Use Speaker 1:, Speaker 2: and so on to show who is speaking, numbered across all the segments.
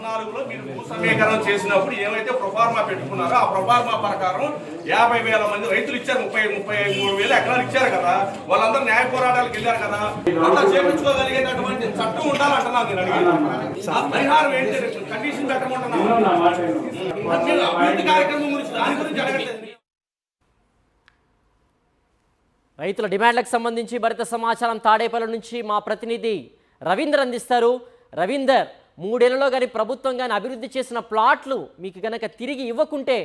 Speaker 1: 2014లో మీరు భూ సమీకరణ చేసినప్పుడు ఏమైతే ప్రొఫార్మా పెట్టుకున్నారో ఆ ప్రొఫార్మా ప్రకారం 50,000 మంది రైతులు ఇచ్చారు, 33,000 ఎకరాలు ఇచ్చారు కదా, వాళ్ళందరూ న్యాయ పోరాటాలకు వెళ్ళారు కదా. అట్లా చేపించుకోగలిగేటటువంటి చట్టం ఉండాలంటున్నాను నేను అడిగి. పరిహారం ఏంటి, కండిషన్ పెట్టమంటున్నాను. అభివృద్ధి కార్యక్రమం గురించి దాని గురించి అడగట్లేదు.
Speaker 2: రైతుల డిమాండ్లకు సంబంధించి మరింత సమాచారం తాడేపల్లి నుంచి మా ప్రతినిధి రవీందర్ అందిస్తారు. రవీందర్, 3 ఏళ్లలో కానీ ప్రభుత్వం కానీ అభివృద్ధి చేసిన ప్లాట్లు మీకు గనక తిరిగి ఇవ్వకుంటే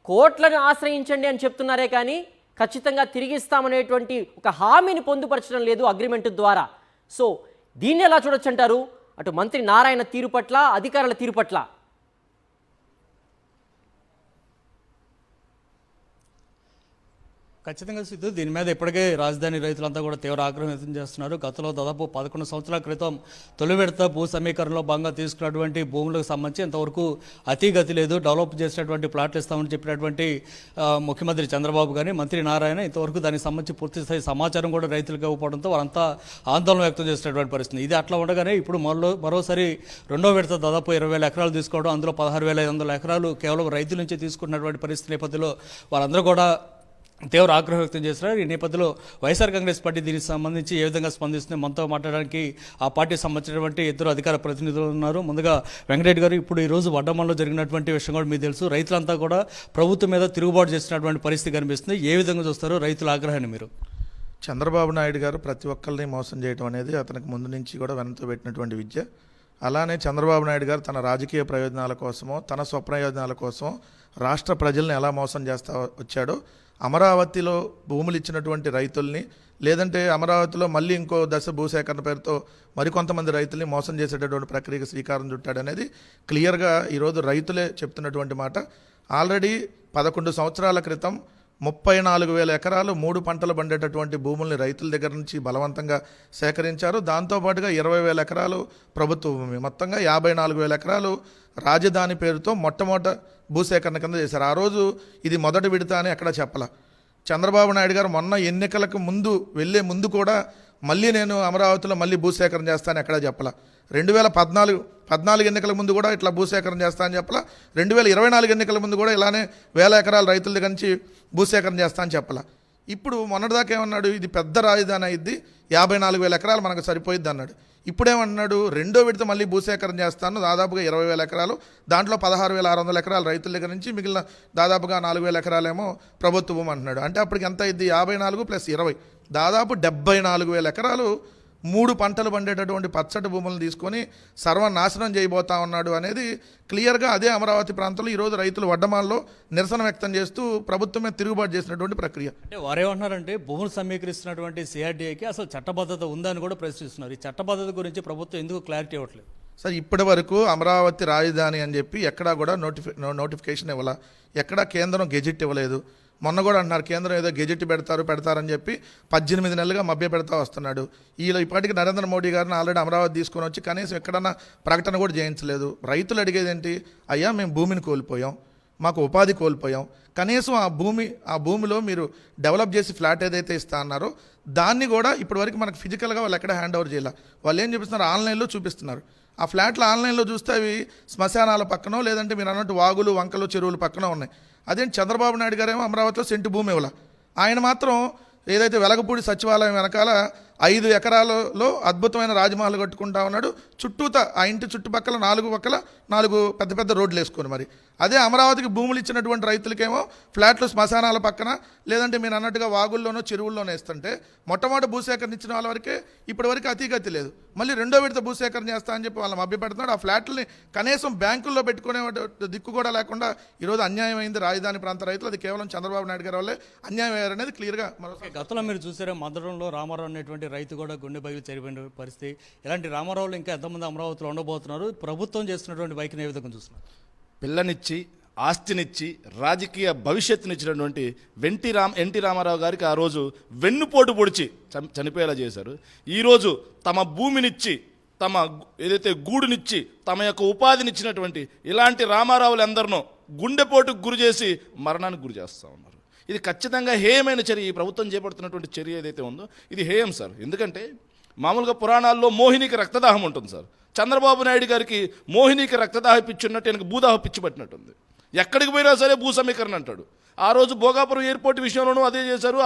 Speaker 2: కోర్టులను ఆశ్రయించండి అని చెప్తున్నారే కానీ ఖచ్చితంగా తిరిగి ఇస్తామనేటువంటి ఒక హామీని పొందుపరచడం లేదు అగ్రిమెంట్ ద్వారా. సో దీన్ని ఎలా చూడొచ్చు అంటారు, అటు మంత్రి నారాయణ తీరు పట్ల, అధికారుల తీరు పట్ల?
Speaker 3: ఖచ్చితంగా సిద్ధు, దీని మీద ఇప్పటికే రాజధాని రైతులంతా కూడా తీవ్ర ఆగ్రహం వ్యక్తం చేస్తున్నారు. గతంలో దాదాపు 11 సంవత్సరాల క్రితం తొలి విడత భూ సమీకరణలో భాగంగా తీసుకున్నటువంటి భూములకు సంబంధించి ఇంతవరకు అతిగతి లేదు. డెవలప్ చేసినటువంటి ప్లాట్లు ఇస్తామని చెప్పినటువంటి ముఖ్యమంత్రి చంద్రబాబు కానీ మంత్రి నారాయణ ఇంతవరకు దానికి సంబంధించి పూర్తి స్థాయి సమాచారం కూడా రైతులకు ఇవ్వడంతో వారంతా ఆందోళన వ్యక్తం చేసినటువంటి పరిస్థితి. ఇది అట్లా ఉండగానే ఇప్పుడు మరోసారి రెండో విడత దాదాపు 20,000 ఎకరాలు తీసుకోవడం, అందులో 16,500 ఎకరాలు కేవలం రైతుల నుంచి తీసుకుంటున్నటువంటి పరిస్థితి నేపథ్యంలో వారందరూ కూడా తీవ్ర ఆగ్రహం వ్యక్తం చేస్తున్నారు. ఈ నేపథ్యంలో వైఎస్ఆర్ కాంగ్రెస్ పార్టీ దీనికి సంబంధించి ఏ విధంగా స్పందిస్తుంది, మనతో మాట్లాడడానికి ఆ పార్టీకి సంబంధించినటువంటి ఇద్దరు అధికార ప్రతినిధులు ఉన్నారు. ముందుగా వెంకటరెడ్డి గారు, ఇప్పుడు ఈరోజు వడ్డమల్లో జరిగినటువంటి విషయం కూడా మీకు తెలుసు. రైతులంతా కూడా ప్రభుత్వం మీద తిరుగుబాటు చేసినటువంటి పరిస్థితి కనిపిస్తుంది. ఏ విధంగా చూస్తారు రైతుల ఆగ్రహాన్ని మీరు?
Speaker 4: చంద్రబాబు నాయుడు గారు ప్రతి ఒక్కరిని మోసం చేయడం అనేది అతనికి ముందు నుంచి కూడా వెనతో పెట్టినటువంటి విద్య. అలానే చంద్రబాబు నాయుడు గారు తన రాజకీయ ప్రయోజనాల కోసమో తన స్వప్రయోజనాల కోసమో రాష్ట్ర ప్రజల్ని ఎలా మోసం చేస్తూ వచ్చాడో, అమరావతిలో భూములు ఇచ్చినటువంటి రైతుల్ని, లేదంటే అమరావతిలో మళ్ళీ ఇంకో దశ భూసేకరణ పేరుతో మరికొంతమంది రైతుల్ని మోసం చేసేటటువంటి ప్రక్రియకు శ్రీకారం చుట్టాడనేది క్లియర్గా ఈరోజు రైతులే చెప్తున్నటువంటి మాట. ఆల్రెడీ 11 సంవత్సరాల క్రితం 34,000 ఎకరాలు 3 పంటలు పండేటటువంటి భూముల్ని రైతుల దగ్గర నుంచి బలవంతంగా సేకరించారు. దాంతోపాటుగా 20,000 ఎకరాలు ప్రభుత్వ భూమి, మొత్తంగా 54,000 ఎకరాలు రాజధాని పేరుతో మొట్టమొదట భూసేకరణ కింద చేశారు. ఆ రోజు ఇది మొదటి విడత అని ఎక్కడ చెప్పాల. చంద్రబాబు నాయుడు గారు మొన్న ఎన్నికలకు వెళ్లే ముందు కూడా మళ్ళీ నేను అమరావతిలో మళ్ళీ భూసేకరణ చేస్తాను ఎక్కడ చెప్పాల. 2014 ఎన్నికల ముందు కూడా ఇట్లా భూసేకరణ చేస్తా అని చెప్పాల. 2024 ఎన్నికల ముందు కూడా ఇలానే 1000 ఎకరాలు రైతుల దగ్గర నుంచి భూసేకరణ చేస్తా అని చెప్పాల. ఇప్పుడు మొన్నటిదాకా ఏమన్నాడు, ఇది పెద్ద రాజధాని అయింది, 54,000 ఎకరాలు మనకు సరిపోయిద్ది అన్నాడు. ఇప్పుడేమన్నాడు, రెండో విడత మళ్ళీ భూసేకరణ చేస్తాను, దాదాపుగా 20,000 ఎకరాలు, దాంట్లో 16,600 ఎకరాలు రైతుల దగ్గర నుంచి, మిగిలిన దాదాపుగా 4,000 ఎకరాలేమో ప్రభుత్వ భూమి అంటున్నాడు. అంటే అప్పటికి ఎంత అయింది, 54 + 20, దాదాపు 74,000 ఎకరాలు 3 పంటలు పండేటటువంటి పచ్చటి భూములను తీసుకొని సర్వనాశనం చేయబోతా ఉన్నాడు అనేది క్లియర్గా అదే అమరావతి ప్రాంతంలో ఈరోజు రైతులు వడ్డమాల్లో నిరసన వ్యక్తం చేస్తూ ప్రభుత్వమే తిరుగుబాటు చేసినటువంటి ప్రక్రియ.
Speaker 3: అంటే వారేమంటున్నారంటే భూములు సమీకరిస్తున్నటువంటి సిఆర్డీఏకి అసలు చట్టబద్ధత ఉందని కూడా ప్రశ్నిస్తున్నారు. ఈ చట్టబద్ధత గురించి ప్రభుత్వం ఎందుకు క్లారిటీ ఇవ్వట్లేదు?
Speaker 4: సార్, ఇప్పటి వరకు అమరావతి రాజధాని అని చెప్పి ఎక్కడా కూడా నోటిఫికేషన్ ఇవ్వాల, ఎక్కడా కేంద్రం గెజిట్ ఇవ్వలేదు. మొన్న కూడా అంటున్నారు కేంద్రం ఏదో గెజిట్ పెడతారని చెప్పి 18 నెలలుగా మభ్య పెడతా వస్తున్నాడు. ఇప్పటికీ నరేంద్ర మోడీ గారిని ఆల్రెడీ అమరావతి తీసుకొని వచ్చి కనీసం ఎక్కడన్నా ప్రకటన కూడా చేయించలేదు. రైతులు అడిగేది ఏంటి, అయ్యా మేము భూమిని కోల్పోయాం, మాకు ఉపాధి కోల్పోయాం, కనీసం ఆ భూమిలో మీరు డెవలప్ చేసి ఫ్లాట్ ఏదైతే ఇస్తా అన్నారో దాన్ని కూడా ఇప్పటివరకు మనకు ఫిజికల్గా వాళ్ళు ఎక్కడ హ్యాండ్ ఓవర్ చేయాలి. వాళ్ళు ఏం చూపిస్తున్నారు, ఆన్లైన్లో చూపిస్తున్నారు. ఆ ఫ్లాట్లు ఆన్లైన్లో చూస్తే అవి శ్మశానాల పక్కనో లేదంటే మీరు అన్నట్టు వాగులు వంకలు చెరువులు పక్కన ఉన్నాయి. అదేంటి చంద్రబాబు నాయుడు గారేమో అమరావతిలో సెంటు భూమి ఇవ్వాల, ఆయన మాత్రం ఏదైతే వెలగపూడి సచివాలయం వెనకాల 5 ఎకరాలలో అద్భుతమైన రాజమహల్ కట్టుకుంటా ఉన్నాడు. చుట్టూత ఆ ఇంటి చుట్టుపక్కల 4 పక్కల 4 పెద్ద పెద్ద రోడ్లు వేసుకొని, మరి అదే అమరావతికి భూములు ఇచ్చినటువంటి రైతులకేమో ఫ్లాట్లు శ్మశానాల పక్కన లేదంటే మీరు అన్నట్టుగా వాగుల్లోనో చెరువుల్లోనో వేస్తుంటే మొట్టమొదటి భూసేకరణ ఇచ్చిన వాళ్ళ వరకే ఇప్పటివరకు అతిగతి లేదు. మళ్ళీ రెండో విడత భూసేకరణ చేస్తా అని చెప్పి వాళ్ళని మభ్యపెడుతున్నాడు. ఆ ఫ్లాట్లని కనీసం బ్యాంకుల్లో పెట్టుకునే దిక్కు కూడా లేకుండా ఈరోజు అన్యాయం అయింది రాజధాని ప్రాంత రైతులు. అది కేవలం చంద్రబాబు నాయుడు గారి వల్లే అన్యాయం అయ్యారనేది క్లియర్గా మరోసారి.
Speaker 3: గతంలో మీరు చూసారా, మధురంలో రామారావు అనేటువంటి రైతు కూడా గుండె బయలు చనిపోయిన పరిస్థితి. ఇలాంటి రామారావులు ఇంకా ఎంతమంది అమరావతిలో ఉండబోతున్నారు? ప్రభుత్వం చేస్తున్నటువంటి వైఖరిని ఏ విధంగా చూస్తున్నారు?
Speaker 5: పిల్లనిచ్చి ఆస్తినిచ్చి రాజకీయ భవిష్యత్తునిచ్చినటువంటి ఎన్టీ రామారావు గారికి ఆ రోజు వెన్నుపోటు పొడిచి చనిపోయేలా చేశారు. ఈరోజు తమ భూమినిచ్చి తమ ఏదైతే గూడునిచ్చి తమ యొక్క ఉపాధినిచ్చినటువంటి ఇలాంటి రామారావులందరినో గుండెపోటుకు గురి చేసి మరణానికి గురి చేస్తూ ఉన్నారు. ఇది ఖచ్చితంగా హేయమైన చర్య. ఈ ప్రభుత్వం చేపడుతున్నటువంటి చర్య ఏదైతే ఉందో ఇది హేయం సార్. ఎందుకంటే మామూలుగా పురాణాల్లో మోహినికి రక్తదాహం ఉంటుంది సార్. చంద్రబాబు నాయుడు గారికి మోహినికి రక్తదాహ పిచ్చి ఉన్నట్టు ఆయనకు భూదాహ పిచ్చి పట్టినట్టుంది. ఎక్కడికి పోయినా సరే భూ సమీకరణ అంటాడు. ఆ రోజు భోగాపురం ఎయిర్పోర్ట్ విషయంలోనూ అదే చేశారు.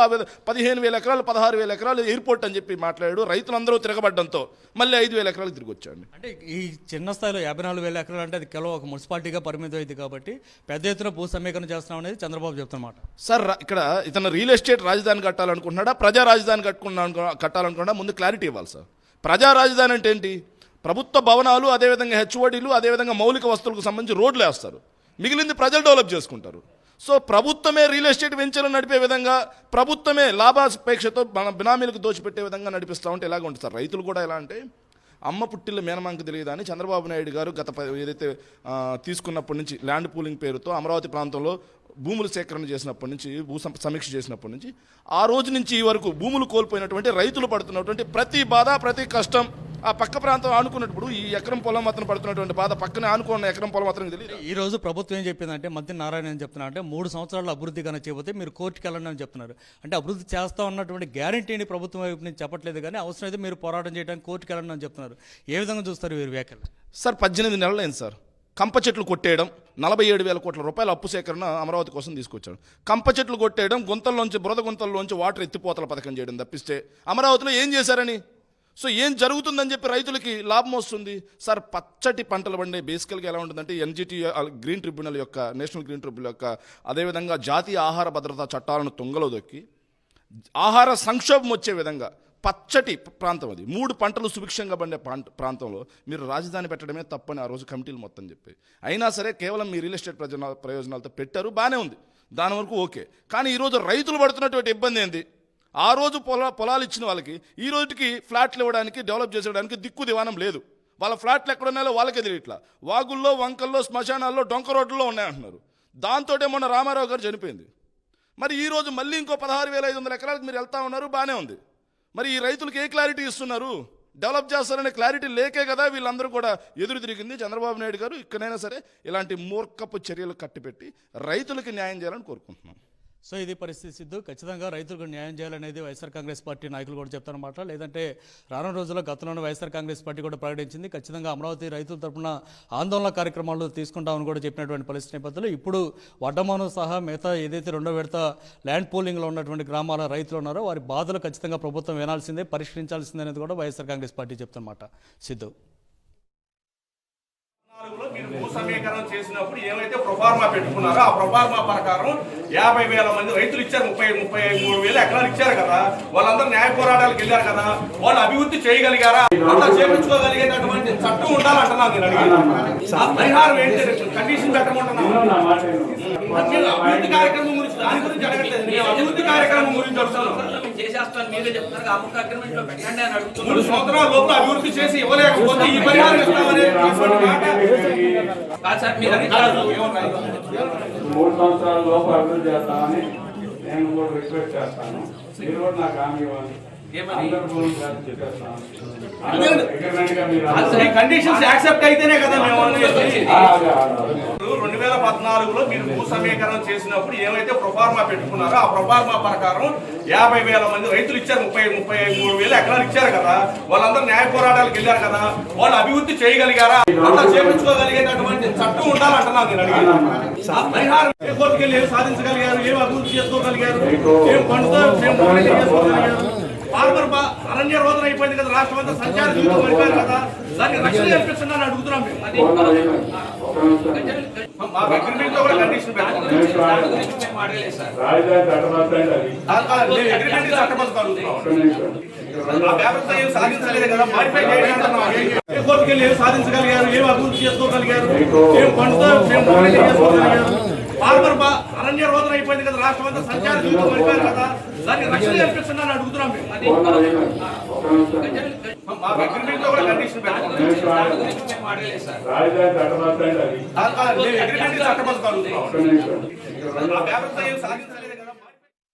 Speaker 5: 15,000 ఎకరాలు 16,000 ఎకరాలు ఎయిర్పోర్ట్ అని చెప్పి మాట్లాడాడు. రైతులందరూ తిరగబడ్డంతో మళ్ళీ 5,000 ఎకరాలు తిరిగి వచ్చాడు.
Speaker 3: అంటే ఈ చిన్న స్థాయిలో 54,000 ఎకరాలు అంటే అది కేవలం ఒక మున్సిపాలిటీగా పరిమితం అయింది కాబట్టి పెద్ద ఎత్తున భూ సమీకరణ చేస్తున్నాం అనేది చంద్రబాబు చెప్తున్నమాట.
Speaker 5: సార్ ఇక్కడ ఇతను రియల్ ఎస్టేట్ రాజధాని కట్టాలనుకుంటున్నాడా, ప్రజా రాజధాని కట్టాలనుకున్నాడా? ముందు క్లారిటీ ఇవ్వాలి సార్. ప్రజా రాజధాని అంటే ఏంటి? ప్రభుత్వ భవనాలు, అదేవిధంగా హెచ్ఓడీలు, అదేవిధంగా మౌలిక వస్తువులకు సంబంధించి రోడ్లు వేస్తారు, మిగిలింది ప్రజలు డెవలప్ చేసుకుంటారు. సో ప్రభుత్వమే రియల్ ఎస్టేట్ వెంచర్లు నడిపే విధంగా, ప్రభుత్వమే లాభాపేక్షతో మన బినామీలకు దోచిపెట్టే విధంగా నడిపిస్తూ ఉంటే ఎలాగ ఉంటుంది సార్? రైతులు కూడా ఎలా అంటే అమ్మ పుట్టిల్ల మేనమాంక తెలియదా అని చంద్రబాబు నాయుడు గారు ఏదైతే తీసుకున్నప్పటి నుంచి ల్యాండ్ పూలింగ్ పేరుతో అమరావతి ప్రాంతంలో భూములు సేకరణ చేసినప్పటి నుంచి, సమీక్ష చేసినప్పటి నుంచి ఆ రోజు నుంచి ఈ వరకు భూములు కోల్పోయినటువంటి రైతులు పడుతున్నటువంటి ప్రతి బాధ, ప్రతి కష్టం ఆ పక్క ప్రాంతం ఆనుకున్నప్పుడు ఈ ఎకరం పొలం మాత్రం పడుతున్నటువంటి బాధ పక్కనే ఆనుకున్న ఎకరం పొలం మాత్రం తెలియదు.
Speaker 3: ఈ రోజు ప్రభుత్వం ఏం చెప్పిందంటే మంత్రి నారాయణ ఏం చెప్తున్నా అంటే 3 సంవత్సరాలు అభివృద్ధి కన్నా చేయబోతే మీరు కోర్టుకి వెళ్ళండి అని చెప్తున్నారు. అంటే అభివృద్ధి చేస్తా ఉన్నటువంటి గ్యారంటీని ప్రభుత్వం వైపు నుంచి చెప్పట్లేదు, కానీ అవసరమైతే మీరు పోరాటం చేయడానికి కోర్టుకి వెళ్ళండి అని చెప్తున్నారు. ఏ విధంగా చూస్తారు వీరు వ్యాఖ్యలు?
Speaker 5: సార్ 18 నెలలైంది సార్. కంప చెట్లు కొట్టేయడం, 47,000 కోట్ల రూపాయల అప్పు సేకరణ అమరావతి కోసం తీసుకొచ్చాడు. కంప చెట్లు కొట్టేయడం, గుంతల్లోంచి బురద గుంతల్లోంచి వాటర్ ఎత్తిపోతల పథకం చేయడం తప్పిస్తే అమరావతిలో ఏం చేశారని, సో ఏం జరుగుతుందని చెప్పి రైతులకి లాభం వస్తుంది సార్? పచ్చటి పంటలు పండే బేసికల్గా ఎలా ఉంటుందంటే ఎన్జిటి గ్రీన్ ట్రిబ్యునల్ యొక్క, నేషనల్ గ్రీన్ ట్రిబ్యునల్ యొక్క, అదేవిధంగా జాతీయ ఆహార భద్రతా చట్టాలను తుంగలో దొక్కి ఆహార సంక్షోభం వచ్చే విధంగా పచ్చటి ప్రాంతం అది, 3 పంటలు సుభిక్షంగా పండే ప్రాంతంలో మీరు రాజధాని పెట్టడమే తప్పని ఆ రోజు కమిటీలు మొత్తం చెప్పి, అయినా సరే కేవలం మీ రియల్ ఎస్టేట్ ప్రయోజనాలతో పెట్టారు, బాగానే ఉంది, దాని వరకు ఓకే. కానీ ఈరోజు రైతులు పడుతున్నటువంటి ఇబ్బంది ఏంది? ఆ రోజు పొలాలు ఇచ్చిన వాళ్ళకి ఈ రోజుకి ఫ్లాట్లు ఇవ్వడానికి, డెవలప్ చేసేయడానికి దిక్కు దివానం లేదు. వాళ్ళ ఫ్లాట్లు ఎక్కడున్నాయో వాళ్ళకే తెలియట్లా. వాగుల్లో, వంకల్లో, శ్మశానాల్లో, డొంక రోడ్లలో ఉన్నాయంటున్నారు. దాంతో మొన్న రామారావు గారు చనిపోయింది. మరి ఈరోజు మళ్ళీ ఇంకో 16,500 ఎకరాలకు మీరు వెళ్తా ఉన్నారు, బాగానే ఉంది. మరి ఈ రైతులకు ఏ క్లారిటీ ఇస్తున్నారు? డెవలప్ చేస్తారనే క్లారిటీ లేకే కదా వీళ్ళందరూ కూడా ఎదురు తిరిగింది. చంద్రబాబు నాయుడు గారు ఇక్కడైనా సరే ఇలాంటి మూర్ఖపు చర్యలు కట్టిపెట్టి రైతులకి న్యాయం చేయాలని కోరుకుంటున్నాం.
Speaker 3: సో ఇది పరిస్థితి సిద్ధు. ఖచ్చితంగా రైతులకు న్యాయం చేయాలనేది వైఎస్ఆర్ కాంగ్రెస్ పార్టీ నాయకులు కూడా చెప్తారన్నమాట. లేదంటే రానున్న రోజుల్లో గతంలోనే వైఎస్ఆర్ కాంగ్రెస్ పార్టీ కూడా ప్రకటించింది ఖచ్చితంగా అమరావతి రైతుల తరఫున ఆందోళన కార్యక్రమాలు తీసుకుంటామని కూడా చెప్పినటువంటి పరిస్థితి నేపథ్యంలో ఇప్పుడు వడ్డమాను సహా మిగతా ఏదైతే 2వ విడత ల్యాండ్ పూలింగ్లో ఉన్నటువంటి గ్రామాల రైతులు ఉన్నారో వారి బాధలు ఖచ్చితంగా ప్రభుత్వం వినాల్సిందే, పరిష్కరించాల్సిందే అనేది కూడా వైఎస్ఆర్ కాంగ్రెస్ పార్టీ చెప్తున్నమాట. సిద్ధు,
Speaker 1: మీరు భూ సమీకరణ చేసినప్పుడు ఏమైతే ప్రొఫార్మా పెట్టుకున్నారో ఆ ప్రొఫార్మా ప్రకారం 50,000 మంది రైతులు ఇచ్చారు, 33,000 ఎకరాలు ఇచ్చారు కదా, వాళ్ళందరూ న్యాయ పోరాటాలకు వెళ్ళారు కదా, వాళ్ళు అభివృద్ధి చేయగలిగారా? అట్లా చేపించుకోగలిగేటటువంటి చట్టం ఉండాలంటున్నాను నేను అడిగి. పరిహారం ఏంటి? కండిషన్ పెట్టమంటున్నాను. అభివృద్ధి కార్యక్రమం గురించి, దాని గురించి అడగట్లేదు, నేను అభివృద్ధి కార్యక్రమం గురించి అడుగుతున్నాను. 3 సంవత్సరాల లోపల అభివృద్ధి చేసి ఇవ్వలేకపోతే ఈ పరిహారం ఇస్తామని
Speaker 6: 3 సంవత్సరాల లోపు అభివృద్ధి చేస్తామని నేను కూడా రిక్వెస్ట్ చేస్తాను. మీరు కూడా నాకు హామీ ఇవ్వాలి.
Speaker 1: కండిషన్స్ యాక్సెప్ట్ అయితేనే కదా మేము 2014లో మీరు భూ సమీకరణ చేసినప్పుడు ఏమైతే ప్రొఫార్మా పెట్టుకున్నారో ఆ ప్రొఫార్మా ప్రకారం 50,000 మంది రైతులు ఇచ్చారు, 33,000 ఎకరాలు ఇచ్చారు కదా, వాళ్ళందరూ న్యాయ పోరాటాలకు వెళ్ళారు కదా, వాళ్ళు అభివృద్ధి చేయగలిగారా? అట్లా చేపించుకోగలిగేటటువంటి చట్టం ఉండాలంటున్నాను నేను అడిగి. పరిహారం ఏ కోర్టుకు వెళ్ళి ఏం సాధించగలిగారు, ఏం అభివృద్ధి చేసుకోగలిగారు, ఏం పండుతో చేసుకోగలిగారు? ఫార్మర్ అరణ్య రోదన అయిపోయింది కదా, రాష్ట్రం అంతా సంచార జీవితం అయిపోయారు కదా, దాన్ని రక్షణ కల్పిస్తున్నాను అడుగుతున్నాం మేము. మా అగ్రిమెంట్ లో కూడా కండిషన్ సాధించలేదు కదా, మాడిఫై ఏ కోర్టుకు వెళ్ళి ఏం సాధించగలిగారు, ఏం అభివృద్ధి చేసుకోగలిగారు, ఏం పండుతో చేసుకోగలిగారు? ఫార్మర్ అరణ్య రోదన అయిపోయింది కదా, రాష్ట్రం అంతా సంచార జీవితం అయిపోయారు కదా, దాన్ని రక్షణ కల్పిస్తున్నాను అడుగుతున్నాం మేము. మా అగ్రిమెంట్ లో కూడా కండిషన్ అగ్రిమెంట్ చట్టబద్ధ సాధించలేదు